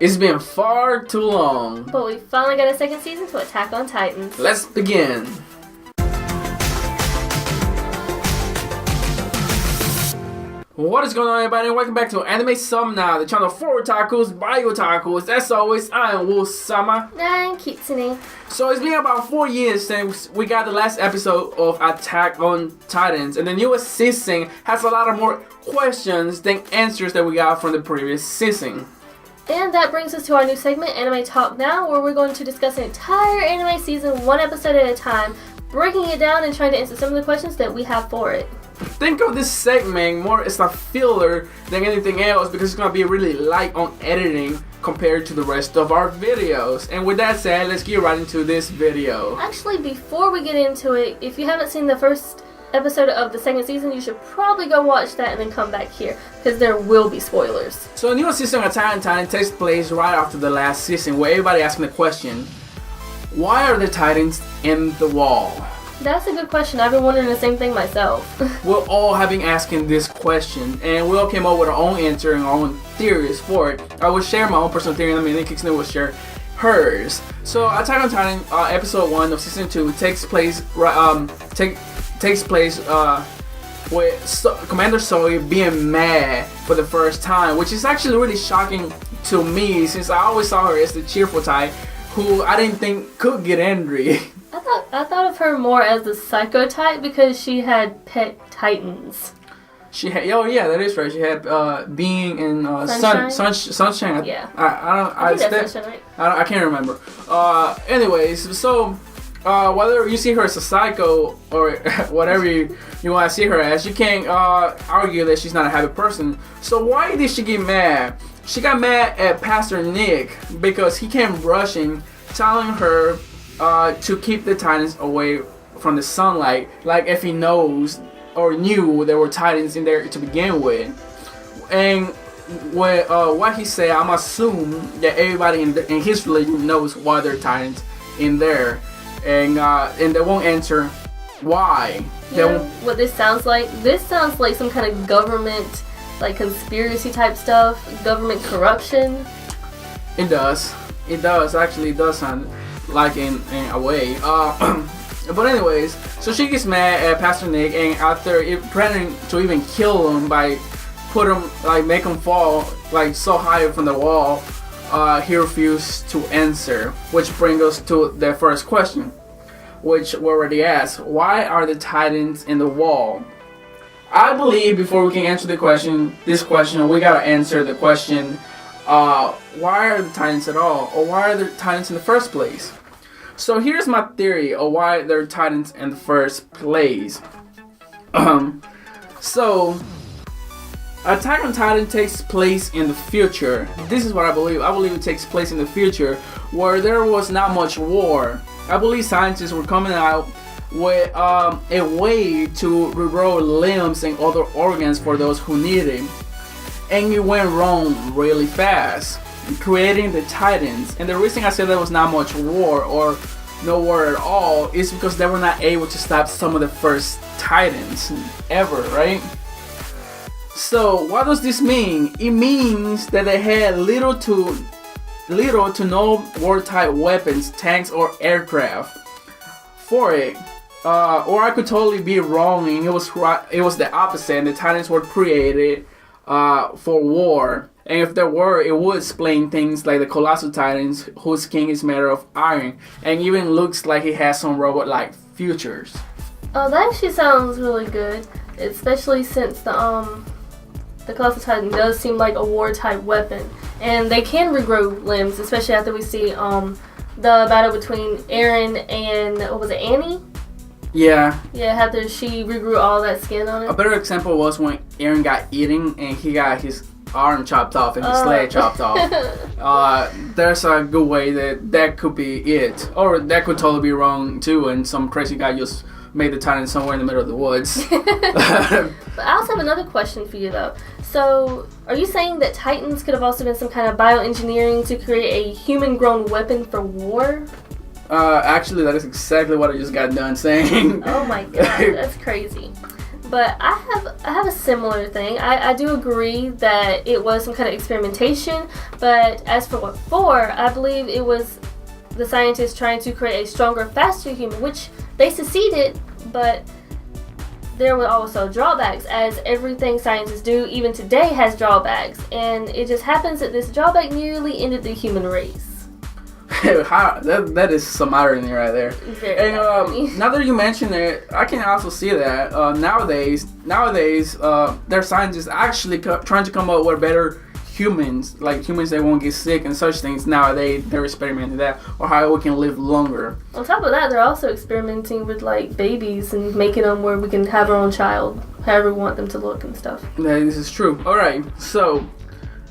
It's been far too long. But we finally got a second season to Attack on Titans. Let's begin. What is going on, everybody? Welcome back to AnimeSomeNow, the channel for otakus by otakus. As always, I am Wu-sama. And Kitsune. So it's been about 4 years since we got the last episode of Attack on Titans, and the newest season has a lot of more questions than answers that we got from the previous season. And that brings us to our new segment, Anime Talk Now, where we're going to discuss an entire anime season, one episode at a time, breaking it down and trying to answer some of the questions that we have for it. Think of this segment more as a filler than anything else because it's going to be really light on editing compared to the rest of our videos. And with that said, let's get right into this video. Actually, before we get into it, if you haven't seen the first episode of the second season, you should probably go watch that and then come back here because there will be spoilers. So the newest season of Attack on Titan takes place right after the last season, where everybody asking the question, why are the Titans in the wall? That's a good question. I've been wondering the same thing myself. We're all have been asking this question, and we all came up with our own answer and our own theories for it. I will share my own personal theory, and then Kitsune will share hers. So Attack on Titan, episode 1 of season 2 takes place with Commander Zoe being mad for the first time, which is actually really shocking to me since I always saw her as the cheerful type who I didn't think could get angry. I thought of her more as the psycho type because she had pet titans. She had, oh yeah, that is right. She had Being in Sunshine. Yeah. I think that's Sunshine, right? I can't remember. Anyways, so whether you see her as a psycho or whatever you want to see her as, you can't argue that she's not a happy person. So why did she get mad? She got mad at Pastor Nick because he came rushing, telling her to keep the Titans away from the sunlight, like if he knows or knew there were Titans in there to begin with. And what he said, I'm assuming that everybody in his religion knows why there are Titans in there, and they won't answer why. You know what this sounds like? This sounds like some kind of government, like conspiracy type stuff, government corruption. It does. It does. Actually, it does sound like in a way. But anyways, so she gets mad at Pastor Nick, and after threatening to even kill him by make him fall like so high from the wall, he refused to answer, which brings us to the first question, which we already asked. Why are the Titans in the wall? I believe before we can answer this question, we gotta answer the question, why are the Titans at all? Or why are there Titans in the first place? So here's my theory of why there are Titans in the first place. So Attack on Titan takes place in the future. This is what I believe. I believe it takes place in the future where there was not much war. I believe scientists were coming out with a way to regrow limbs and other organs for those who need it. And it went wrong really fast, creating the Titans. And the reason I said there was not much war or no war at all is because they were not able to stop some of the first Titans ever, right? So what does this mean? It means that they had little to no war-type weapons, tanks, or aircraft for it. Or I could totally be wrong, and it was the opposite, and the Titans were created for war. And if there were, it would explain things like the Colossal Titans, whose king is made of iron, and even looks like he has some robot-like features. Oh, that actually sounds really good, especially since the Colossal Titan does seem like a war-type weapon, and they can regrow limbs, especially after we see the battle between Eren and what was it, Annie? Yeah. Yeah, after she regrew all that skin on it. A better example was when Eren got eaten and he got his arm chopped off and his leg chopped off. There's a good way that could be it. Or that could totally be wrong too, and some crazy guy just made the Titan somewhere in the middle of the woods. But I also have another question for you though. So, are you saying that Titans could have also been some kind of bioengineering to create a human-grown weapon for war? Actually, that is exactly what I just got done saying. Oh my god, that's crazy. But I have a similar thing. I do agree that it was some kind of experimentation, but as for what for, I believe it was the scientists trying to create a stronger, faster human, which they succeeded, but there were also drawbacks, as everything scientists do, even today, has drawbacks, and it just happens that this drawback nearly ended the human race. That is some irony right there. Very and now that you mention it, I can also see that nowadays, there are scientists actually trying to come up with better humans, like humans that won't get sick and such things. Nowadays, they're experimenting that, or how we can live longer. On top of that, they're also experimenting with like babies and making them where we can have our own child, however we want them to look and stuff. Yeah, this is true. All right, so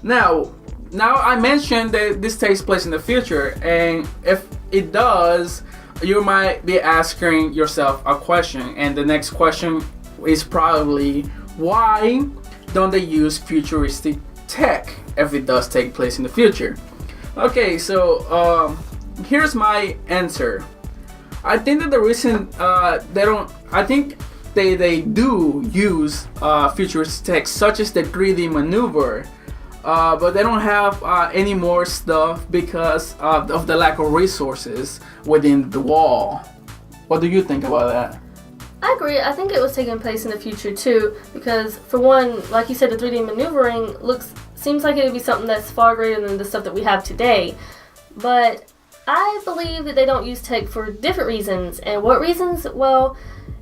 now I mentioned that this takes place in the future, and if it does, you might be asking yourself a question, and the next question is probably, why don't they use futuristic tech if it does take place in the future? Okay, so here's my answer. I think that the reason they do use futuristic tech, such as the 3D maneuver, but they don't have any more stuff because of the lack of resources within the wall. What do you think about that? I agree. I think it was taking place in the future too, because for one, like you said, the 3D maneuvering seems like it would be something that's far greater than the stuff that we have today. But I believe that they don't use tech for different reasons. And what reasons? Well,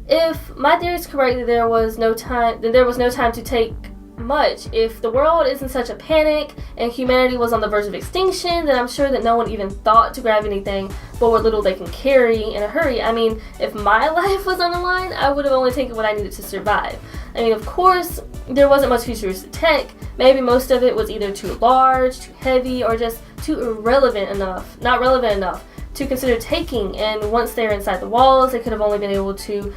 if my theory is correct, that there was no time to take much. If the world is in such a panic and humanity was on the verge of extinction, then I'm sure that no one even thought to grab anything but what little they can carry in a hurry. I mean, if my life was on the line, I would have only taken what I needed to survive. I mean, of course, there wasn't much futuristic tech. Maybe most of it was either too large, too heavy, or just too not relevant enough to consider taking. And once they're inside the walls, they could have only been able to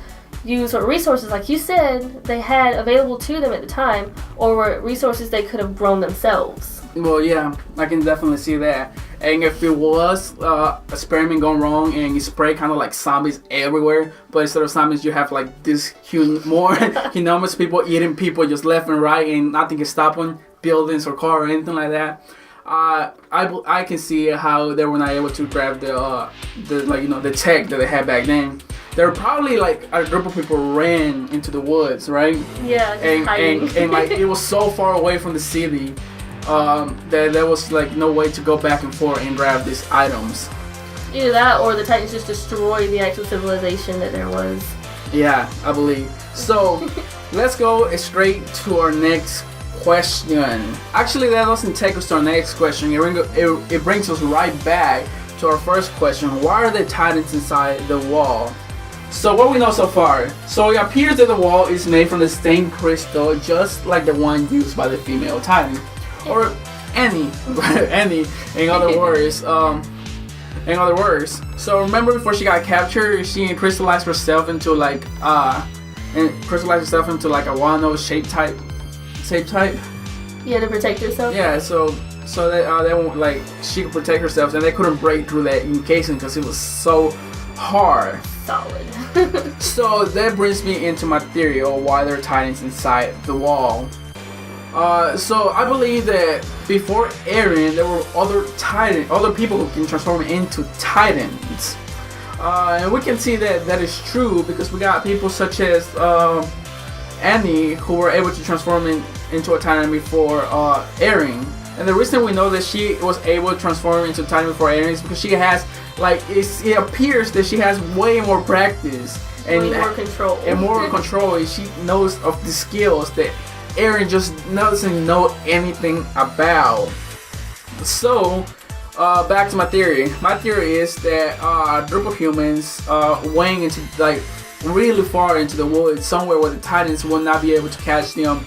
use what resources, like you said, they had available to them at the time, or were resources they could have grown themselves. Well, yeah, I can definitely see that. And if it was experiment gone wrong and you spray kind of like zombies everywhere, but instead of zombies you have like this more enormous people eating people just left and right, and nothing can stop them, buildings or car or anything like that. I can see how they were not able to grab the tech that they had back then. There were probably like a group of people ran into the woods, right? Yeah, and like it was so far away from the city that there was like no way to go back and forth and grab these items. Either that, or the Titans just destroyed the actual civilization that there was. Yeah, I believe. So let's go straight to our next question. Actually, that doesn't take us to our next question. It brings us right back to our first question. Why are the Titans inside the wall? So what we know so far. So it appears that the wall is made from the stained crystal, just like the one used by the female Titan, or any. In other words. So remember before she got captured, she crystallized herself into like a wano shape type. Yeah, to protect herself. Yeah, so that they won't, like, she could protect herself, and they couldn't break through that encasing because it was so hard. Solid. So that brings me into my theory of why there are Titans inside the wall. So I believe that before Eren, there were other people who can transform into Titans. And we can see that that is true because we got people such as Annie who were able to transform into a Titan before Eren. And the reason we know that she was able to transform into Titan before Eren is because she has, like, it appears that she has way more practice and way more control. And more control. She knows of the skills that Eren just doesn't know anything about. So, back to my theory. My theory is that a group of humans weighing into, like, really far into the woods, somewhere where the Titans will not be able to catch them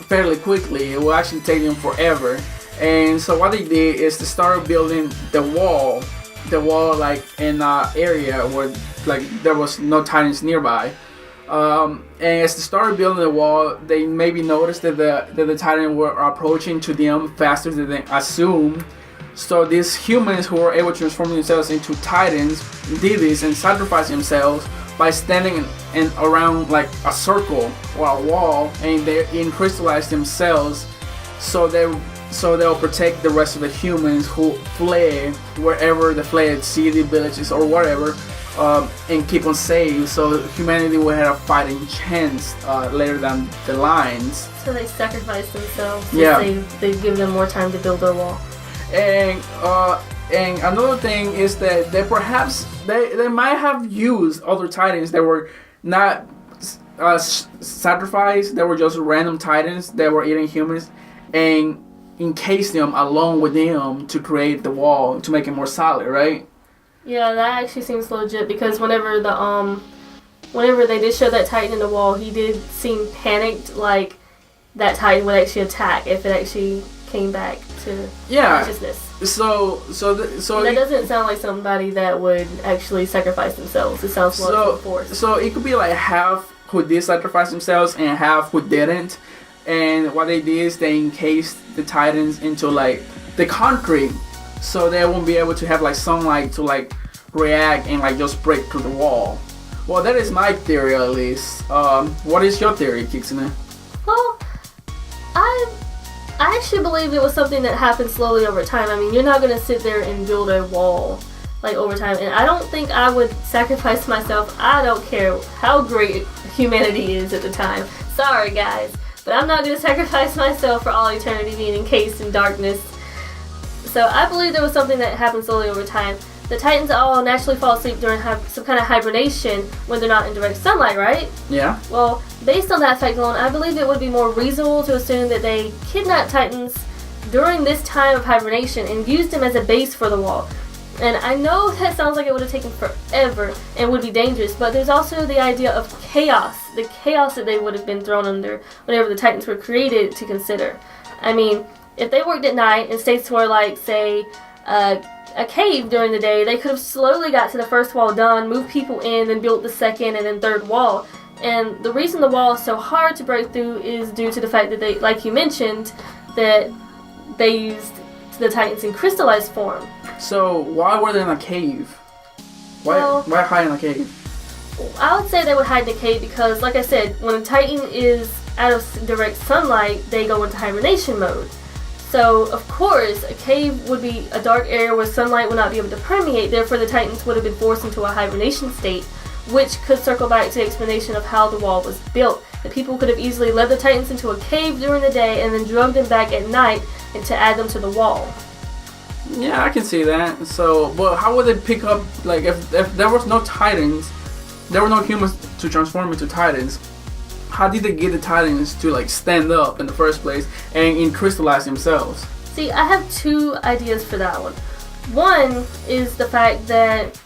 fairly quickly. It will actually take them forever. And so what they did is to start building the wall like in an area where like there was no Titans nearby. And as they started building the wall, they maybe noticed that the Titans were approaching to them faster than they assumed. So these humans who were able to transform themselves into Titans did this and sacrificed themselves by standing in around like a circle or a wall, and they crystallize themselves, so they'll protect the rest of the humans who fled wherever they fled, city, villages, or whatever, and keep them safe. So humanity will have a fighting chance later down the lines. So they sacrifice themselves. Yeah. They give them more time to build their wall. And another thing is that they perhaps they might have used other titans that were not sacrificed. They were just random titans that were eating humans, and encase them along with them to create the wall to make it more solid, right? Yeah, that actually seems legit, because whenever they did show that Titan in the wall, he did seem panicked, like that Titan would actually attack if it actually came back to consciousness. So that doesn't sound like somebody that would actually sacrifice themselves. It sounds more forced. So it could be like half who did sacrifice themselves and half who didn't. And what they did is they encased the Titans into like the concrete, so they won't be able to have like sunlight to like react and like just break through the wall. Well, that is my theory at least. What is your theory, Kitsune? Well, I actually believe it was something that happened slowly over time. I mean, you're not gonna sit there and build a wall like over time, and I don't think I would sacrifice myself. I don't care how great humanity is at the time. Sorry, guys. But I'm not going to sacrifice myself for all eternity being encased in darkness. So I believe there was something that happened slowly over time. The Titans all naturally fall asleep during some kind of hibernation when they're not in direct sunlight, right? Yeah. Well, based on that fact alone, I believe it would be more reasonable to assume that they kidnapped Titans during this time of hibernation and used them as a base for the wall. And I know that sounds like it would have taken forever and would be dangerous, but there's also the idea of chaos, the chaos that they would have been thrown under whenever the Titans were created to consider. I mean, if they worked at night in states where, like, say, a cave during the day, they could have slowly got to the first wall done, moved people in, then built the second and then third wall. And the reason the wall is so hard to break through is due to the fact that they, like you mentioned, that they used the Titans in crystallized form. So why were they in a cave? Why hide in a cave? I would say they would hide in a cave because, like I said, when a Titan is out of direct sunlight, they go into hibernation mode. So, of course, a cave would be a dark area where sunlight would not be able to permeate. Therefore, the Titans would have been forced into a hibernation state, which could circle back to the explanation of how the wall was built. The people could have easily led the Titans into a cave during the day and then drugged them back at night and to add them to the wall. Yeah, I can see that. So, but how would they pick up, like, if there was no Titans, there were no humans to transform into Titans, how did they get the Titans to, like, stand up in the first place and crystallize themselves? See, I have two ideas for that one. One is the fact that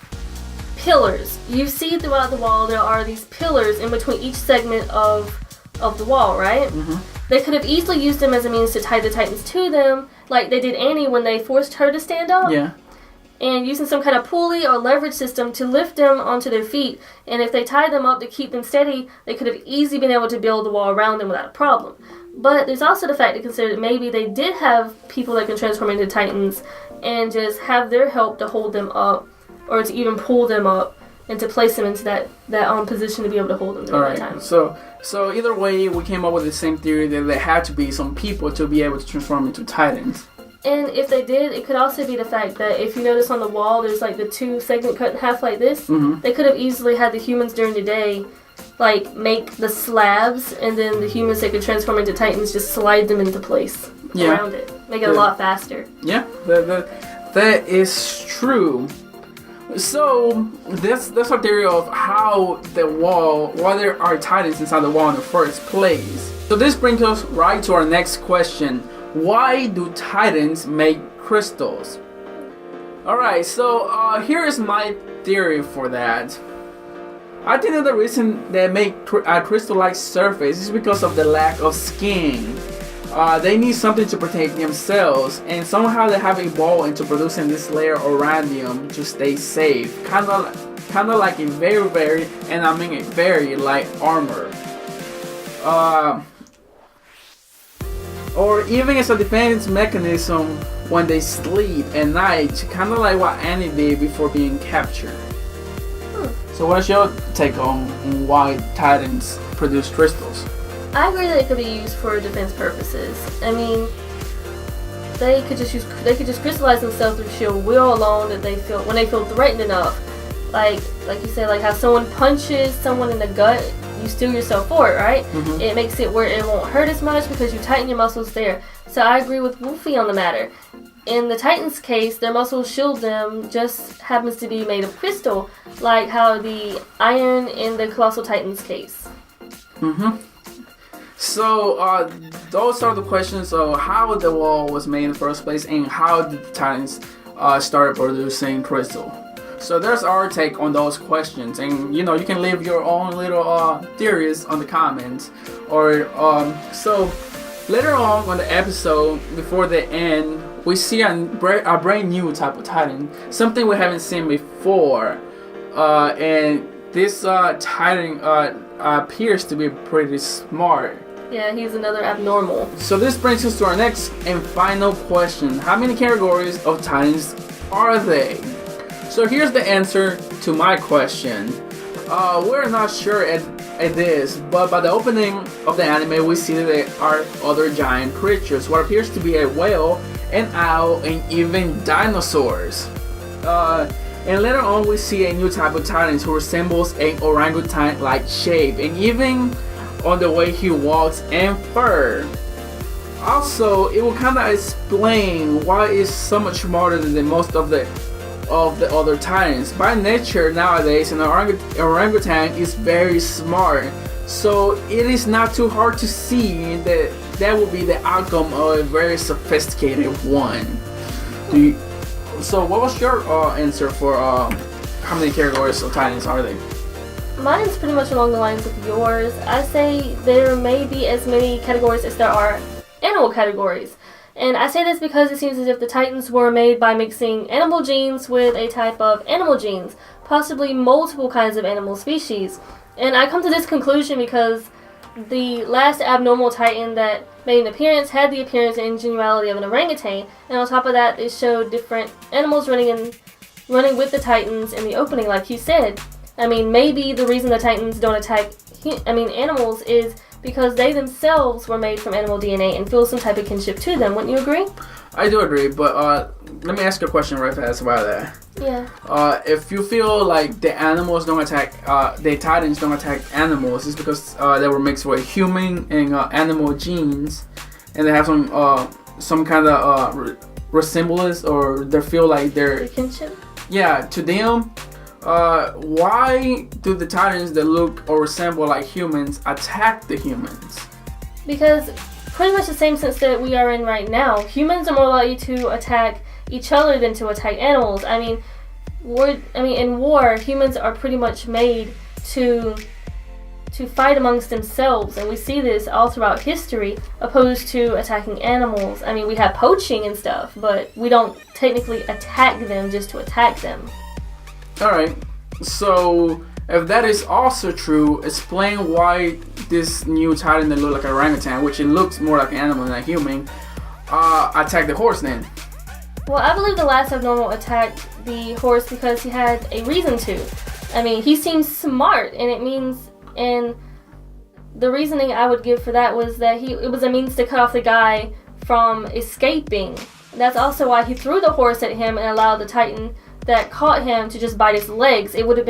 pillars. You see throughout the wall there are these pillars in between each segment of the wall, right? Mm-hmm. They could have easily used them as a means to tie the Titans to them, like they did Annie when they forced her to stand up. Yeah. And using some kind of pulley or leverage system to lift them onto their feet. And if they tied them up to keep them steady, they could have easily been able to build the wall around them without a problem. But there's also the fact to consider that maybe they did have people that can transform into Titans and just have their help to hold them up or to even pull them up and to place them into that position to be able to hold them during that time. So either way, we came up with the same theory that there had to be some people to be able to transform into Titans. And if they did, it could also be the fact that if you notice on the wall, there's like the two segment cut in half like this. Mm-hmm. They could have easily had the humans during the day, like make the slabs, and then the humans that could transform into Titans just slide them into place around it, make it a lot faster. Yeah, that is true. So that's our theory of how why there are Titans inside the wall in the first place. So this brings us right to our next question. Why do Titans make crystals? Alright, so here is my theory for that. I think that the reason they make a crystal-like surface is because of the lack of skin. They need something to protect themselves, and somehow they have evolved into producing this layer around them to stay safe. Kinda like a very, and I mean a very light armor. Or even as a defense mechanism when they sleep at night, kinda like what Annie did before being captured. So what's your take on why Titans produce crystals? I agree that it could be used for defense purposes. I mean, they could just crystallize themselves through sheer will alone that when they feel threatened enough. Like you said, like how someone punches someone in the gut, you steel yourself for it, right? Mm-hmm. It makes it where it won't hurt as much because you tighten your muscles there. So I agree with Wolfie on the matter. In the Titans' case, their muscles shield them just happens to be made of crystal, like how the iron in the Colossal Titans' case. Mm-hmm. So, those are the questions of how the wall was made in the first place and how the Titans started producing crystal. So there's our take on those questions, and you can leave your own little theories on the comments. Or so later on the episode, before the end, we see a brand new type of Titan, something we haven't seen before, and this Titan appears to be pretty smart. Yeah, he's another abnormal. So this brings us to our next and final question. How many categories of Titans are they? So here's the answer to my question. We're not sure at this, but by the opening of the anime, we see that there are other giant creatures, what appears to be a whale, an owl, and even dinosaurs. And later on, we see a new type of Titan who resembles an orangutan-like shape, and even on the way he walks and fur. Also, it will kind of explain why it's so much smarter than most of the other Titans. By nature nowadays, an orangutan is very smart, so it is not too hard to see that will be the outcome of a very sophisticated one. So what was your answer for how many categories of Titans are they? Mine's pretty much along the lines of yours. I say there may be as many categories as there are animal categories. And I say this because it seems as if the Titans were made by mixing animal genes with a type of animal genes, possibly multiple kinds of animal species. And I come to this conclusion because the last abnormal Titan that made an appearance had the appearance and ingenuity of an orangutan, and on top of that it showed different animals running with the Titans in the opening, like you said. I mean, maybe the reason the Titans don't attack animals is because they themselves were made from animal DNA and feel some type of kinship to them. Wouldn't you agree? I do agree, but let me ask you a question right fast about that. Yeah. If you feel like the animals don't attack, the Titans don't attack animals, it's because they were mixed with human and animal genes, and they have some kind of resemblance, or they feel like they're kinship. Yeah, to them. Why do the Titans that look or resemble like humans attack the humans? Because pretty much the same sense that we are in right now. Humans are more likely to attack each other than to attack animals. I mean, in war, humans are pretty much made to fight amongst themselves, and we see this all throughout history, opposed to attacking animals. I mean, we have poaching and stuff, but we don't technically attack them just to attack them. Alright, so if that is also true, explain why this new Titan that looks like an orangutan, which it looks more like an animal than a human, attacked the horse then. Well, I believe the last abnormal attacked the horse because he had a reason to. I mean, he seems smart, and the reasoning I would give for that was that it was a means to cut off the guy from escaping. That's also why he threw the horse at him and allowed the Titan that caught him to just bite his legs. It would have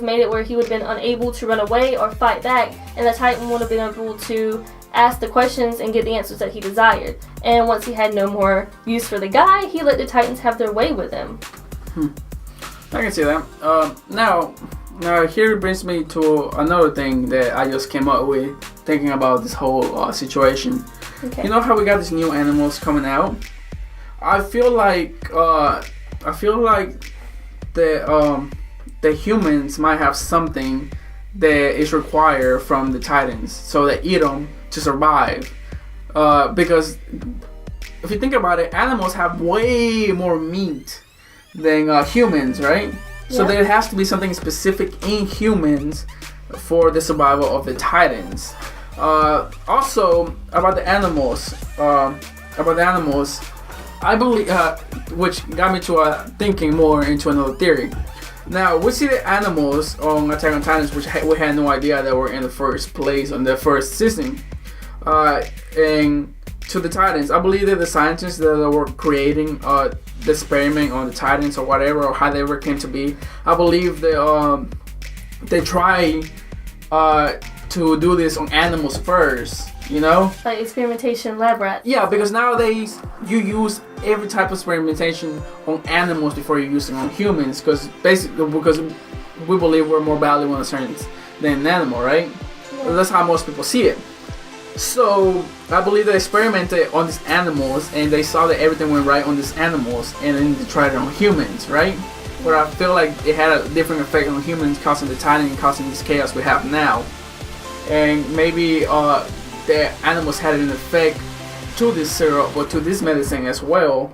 made it where he would have been unable to run away or fight back, and the Titan would have been able to ask the questions and get the answers that he desired. And once he had no more use for the guy, he let the Titans have their way with him. I can see that. Now here brings me to another thing that I just came up with thinking about this whole situation. Okay. You know how we got these new animals coming out? I feel like the humans might have something that is required from the Titans, so they eat them to survive. Because if you think about it, animals have way more meat than humans, right? Yeah. So there has to be something specific in humans for the survival of the Titans. Also about the animals, I believe, which got me to thinking more into another theory. Now we see the animals on Attack on Titans, which we had no idea that were in the first place on the first season. And to the Titans, I believe that the scientists that were creating the experiment on the Titans or whatever, or how they ever came to be, I believe they try to do this on animals first. You know, like experimentation lab rats. Yeah, because nowadays you use every type of experimentation on animals before you use it on humans, because we believe we're more valuable in science than an animal, right? Yeah. That's how most people see it. So I believe they experimented on these animals and they saw that everything went right on these animals, and then they tried it on humans, right? But I feel like it had a different effect on humans, causing the Titan and causing this chaos we have now. And maybe the animals had an effect to this syrup or to this medicine as well,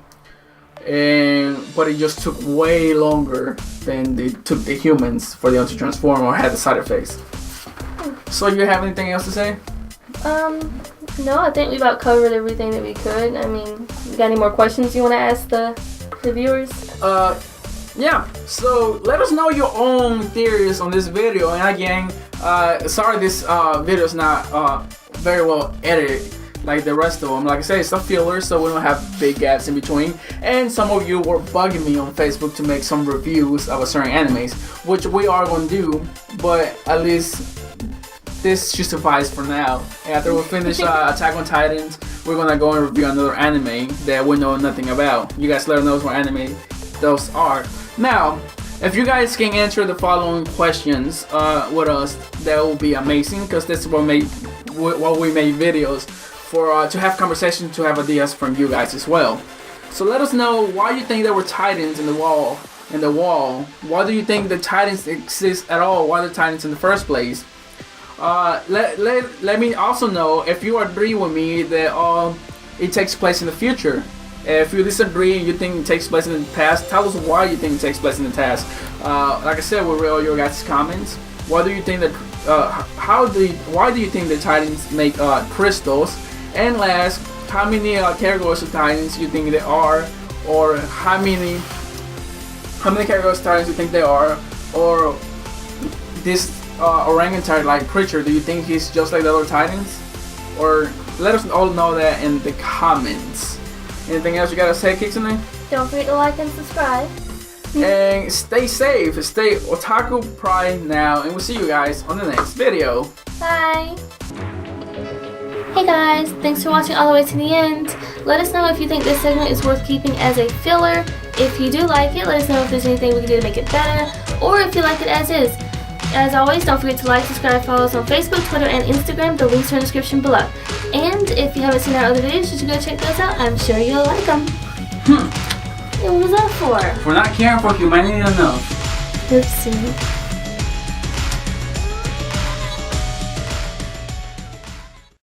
but it just took way longer than it took the humans for them to transform or had the side effects. So you have anything else to say? No, I think we about covered everything that we could. I mean, you got any more questions you want to ask the viewers? Yeah, so let us know your own theories on this video. And again, sorry this video is not very well edited like the rest of them. Like I said, it's a filler, so we don't have big gaps in between. And some of you were bugging me on Facebook to make some reviews of a certain animes, which we are going to do, but at least this should suffice for now. And after we finish Attack on Titans, we're going to go and review another anime that we know nothing about. You guys let us know what anime those are. Now, if you guys can answer the following questions with us, that will be amazing, because this is what we made videos for, to have conversation, to have ideas from you guys as well. So let us know why you think there were Titans in the wall. Why do you think the Titans exist at all? Why the Titans in the first place? Let me also know if you agree with me that it takes place in the future. If you disagree and you think it takes place in the past, tell us why you think it takes place in the past. Like I said, we'll read all your guys' comments. Why do you think that? Why do you think the Titans make crystals? And last, how many categories of Titans you think there are, or how many categories of Titans you think there are, or this orangutan-like creature? Do you think he's just like the other Titans? Or let us all know that in the comments. Anything else you gotta say, Kitsune? Don't forget to like and subscribe. And stay safe, stay otaku pride now, and we'll see you guys on the next video. Bye! Hey guys, thanks for watching all the way to the end. Let us know if you think this segment is worth keeping as a filler. If you do like it, let us know if there's anything we can do to make it better, or if you like it as is. As always, don't forget to like, subscribe, follow us on Facebook, Twitter, and Instagram. The links are in the description below. And if you haven't seen our other videos, you should go check those out. I'm sure you'll like them. What was that for? For not caring for humanity enough. Oopsie.